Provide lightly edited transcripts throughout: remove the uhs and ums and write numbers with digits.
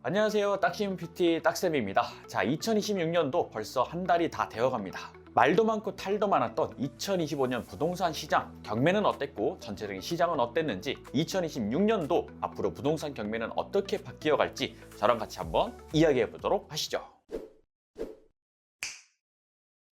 안녕하세요. 딱심 PT 딱쌤입니다. 자, 2026년도 벌써 한 달이 다 되어갑니다. 말도 많고 탈도 많았던 2025년 부동산 시장 경매는 어땠고 전체적인 시장은 어땠는지 2026년도 앞으로 부동산 경매는 어떻게 바뀌어 갈지 저랑 같이 한번 이야기해 보도록 하시죠.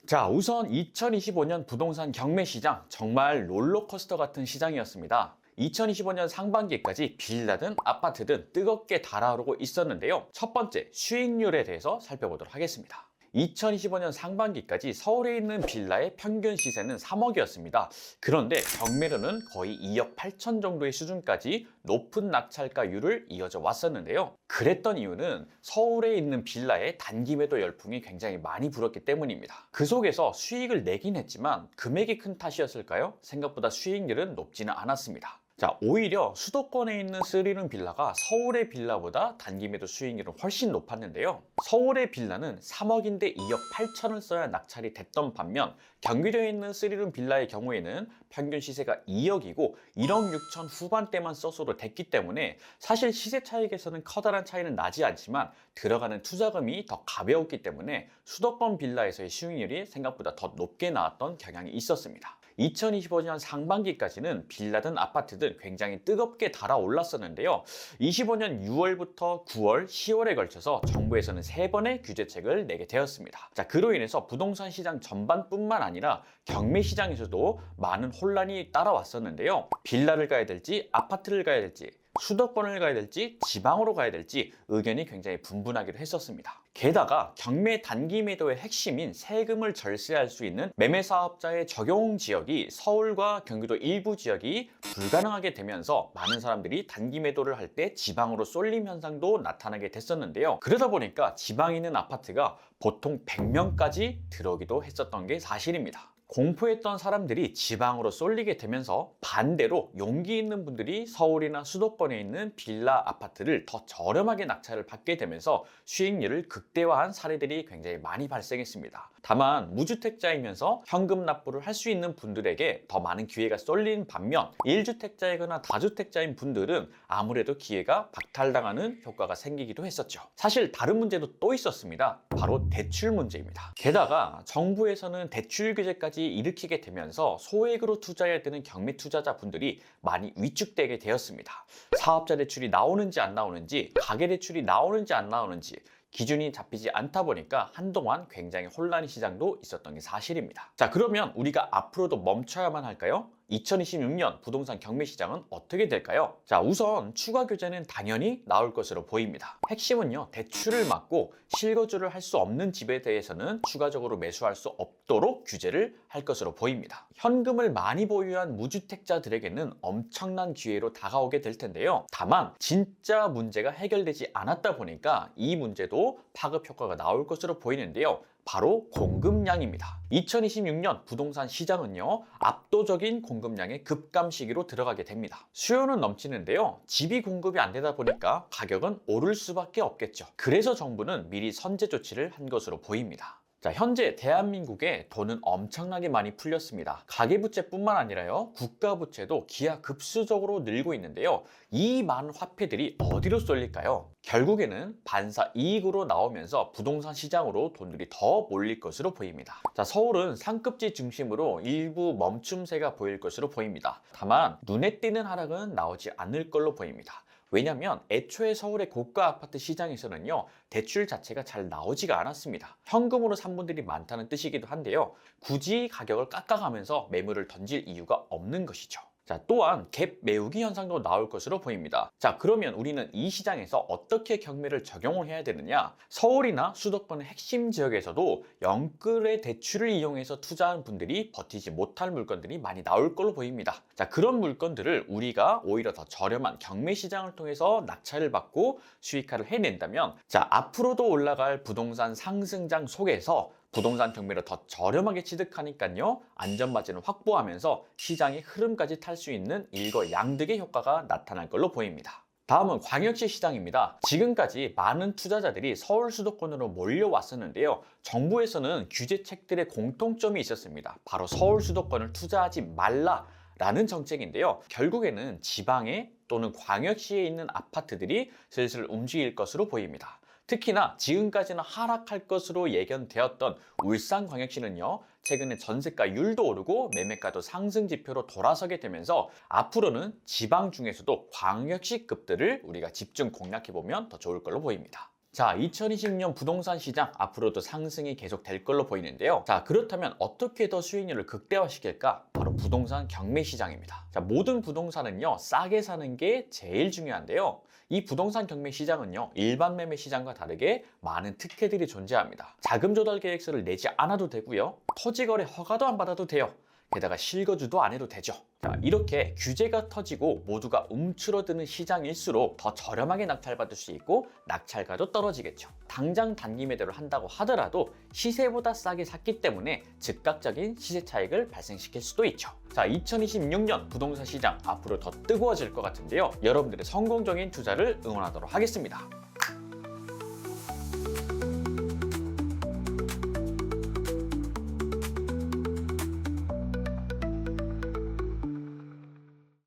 자, 우선 2025년 부동산 경매 시장 정말 롤러코스터 같은 시장이었습니다. 2025년 상반기까지 빌라든 아파트든 뜨겁게 달아오르고 있었는데요. 첫 번째, 수익률에 대해서 살펴보도록 하겠습니다. 2025년 상반기까지 서울에 있는 빌라의 평균 시세는 3억이었습니다. 그런데 경매로는 거의 2억 8천 정도의 수준까지 높은 낙찰가율을 이어져 왔었는데요. 그랬던 이유는 서울에 있는 빌라의 단기 매도 열풍이 굉장히 많이 불었기 때문입니다. 그 속에서 수익을 내긴 했지만 금액이 큰 탓이었을까요? 생각보다 수익률은 높지는 않았습니다. 자, 오히려 수도권에 있는 쓰리룸 빌라가 서울의 빌라보다 단기 매도 수익률은 훨씬 높았는데요. 서울의 빌라는 3억인데 2억 8천을 써야 낙찰이 됐던 반면 경기도에 있는 쓰리룸 빌라의 경우에는 평균 시세가 2억이고 1억 6천 후반대만 써서도 됐기 때문에 사실 시세 차익에서는 커다란 차이는 나지 않지만 들어가는 투자금이 더 가벼웠기 때문에 수도권 빌라에서의 수익률이 생각보다 더 높게 나왔던 경향이 있었습니다. 2025년 상반기까지는 빌라든 아파트든 굉장히 뜨겁게 달아올랐었는데요. 25년 6월부터 9월, 10월에 걸쳐서 정부에서는 3번의 규제책을 내게 되었습니다. 자, 그로 인해서 부동산 시장 전반뿐만 아니라 경매 시장에서도 많은 혼란이 따라왔었는데요. 빌라를 가야 될지 아파트를 가야 될지 수도권을 가야 될지 지방으로 가야 될지 의견이 굉장히 분분하기도 했었습니다. 게다가 경매 단기 매도의 핵심인 세금을 절세할 수 있는 매매 사업자의 적용 지역이 서울과 경기도 일부 지역이 불가능하게 되면서 많은 사람들이 단기 매도를 할 때 지방으로 쏠림 현상도 나타나게 됐었는데요. 그러다 보니까 지방에 있는 아파트가 보통 100명까지 들어오기도 했었던 게 사실입니다. 공포했던 사람들이 지방으로 쏠리게 되면서 반대로 용기 있는 분들이 서울이나 수도권에 있는 빌라 아파트를 더 저렴하게 낙찰을 받게 되면서 수익률을 극대화한 사례들이 굉장히 많이 발생했습니다. 다만 무주택자이면서 현금 납부를 할 수 있는 분들에게 더 많은 기회가 쏠린 반면 1주택자이거나 다주택자인 분들은 아무래도 기회가 박탈당하는 효과가 생기기도 했었죠. 사실 다른 문제도 또 있었습니다. 바로 대출 문제입니다. 게다가 정부에서는 대출 규제까지 일으키게 되면서 소액으로 투자해야 되는 경매 투자자분들이 많이 위축되게 되었습니다. 사업자 대출이 나오는지 안 나오는지, 가계 대출이 나오는지 안 나오는지 기준이 잡히지 않다 보니까 한동안 굉장히 혼란의 시장도 있었던 게 사실입니다. 자, 그러면 우리가 앞으로도 멈춰야만 할까요? 2026년 부동산 경매 시장은 어떻게 될까요? 자, 우선 추가 규제는 당연히 나올 것으로 보입니다. 핵심은요, 대출을 막고 실거주를 할 수 없는 집에 대해서는 추가적으로 매수할 수 없도록 규제를 할 것으로 보입니다. 현금을 많이 보유한 무주택자들에게는 엄청난 기회로 다가오게 될 텐데요. 다만 진짜 문제가 해결되지 않았다 보니까 이 문제도 파급 효과가 나올 것으로 보이는데요. 바로 공급량입니다. 2026년 부동산 시장은요, 압도적인 공급량의 급감 시기로 들어가게 됩니다. 수요는 넘치는데요, 집이 공급이 안 되다 보니까 가격은 오를 수밖에 없겠죠. 그래서 정부는 미리 선제 조치를 한 것으로 보입니다. 자, 현재 대한민국에 돈은 엄청나게 많이 풀렸습니다. 가계부채뿐만 아니라요, 국가부채도 기하급수적으로 늘고 있는데요. 이 많은 화폐들이 어디로 쏠릴까요? 결국에는 반사 이익으로 나오면서 부동산 시장으로 돈들이 더 몰릴 것으로 보입니다. 자, 서울은 상급지 중심으로 일부 멈춤세가 보일 것으로 보입니다. 다만 눈에 띄는 하락은 나오지 않을 걸로 보입니다. 왜냐하면 애초에 서울의 고가 아파트 시장에서는요, 대출 자체가 잘 나오지가 않았습니다. 현금으로 산 분들이 많다는 뜻이기도 한데요, 굳이 가격을 깎아가면서 매물을 던질 이유가 없는 것이죠. 자, 또한 갭 메우기 현상도 나올 것으로 보입니다. 자, 그러면 우리는 이 시장에서 어떻게 경매를 적용을 해야 되느냐? 서울이나 수도권의 핵심 지역에서도 영끌의 대출을 이용해서 투자한 분들이 버티지 못할 물건들이 많이 나올 걸로 보입니다. 자, 그런 물건들을 우리가 오히려 더 저렴한 경매 시장을 통해서 낙찰을 받고 수익화를 해낸다면, 자, 앞으로도 올라갈 부동산 상승장 속에서 부동산 경매를 더 저렴하게 취득하니까요, 안전마진을 확보하면서 시장의 흐름까지 탈 수 있는 일거양득의 효과가 나타날 걸로 보입니다. 다음은 광역시 시장입니다. 지금까지 많은 투자자들이 서울 수도권으로 몰려왔었는데요. 정부에서는 규제책들의 공통점이 있었습니다. 바로 서울 수도권을 투자하지 말라라는 정책인데요. 결국에는 지방에 또는 광역시에 있는 아파트들이 슬슬 움직일 것으로 보입니다. 특히나 지금까지는 하락할 것으로 예견되었던 울산광역시는요, 최근에 전세가율도 오르고 매매가도 상승 지표로 돌아서게 되면서 앞으로는 지방 중에서도 광역시급들을 우리가 집중 공략해보면 더 좋을 걸로 보입니다. 자, 2020년 부동산 시장 앞으로도 상승이 계속될 걸로 보이는데요. 자, 그렇다면 어떻게 더 수익률을 극대화시킬까? 바로 부동산 경매 시장입니다. 자, 모든 부동산은요, 싸게 사는 게 제일 중요한데요. 이 부동산 경매 시장은요, 일반 매매 시장과 다르게 많은 특혜들이 존재합니다. 자금 조달 계획서를 내지 않아도 되고요. 토지 거래 허가도 안 받아도 돼요. 게다가 실거주도 안 해도 되죠. 자, 이렇게 규제가 터지고 모두가 움츠러드는 시장일수록 더 저렴하게 낙찰받을 수 있고 낙찰가도 떨어지겠죠. 당장 단기 매도를 한다고 하더라도 시세보다 싸게 샀기 때문에 즉각적인 시세 차익을 발생시킬 수도 있죠. 자, 2026년 부동산 시장 앞으로 더 뜨거워질 것 같은데요. 여러분들의 성공적인 투자를 응원하도록 하겠습니다.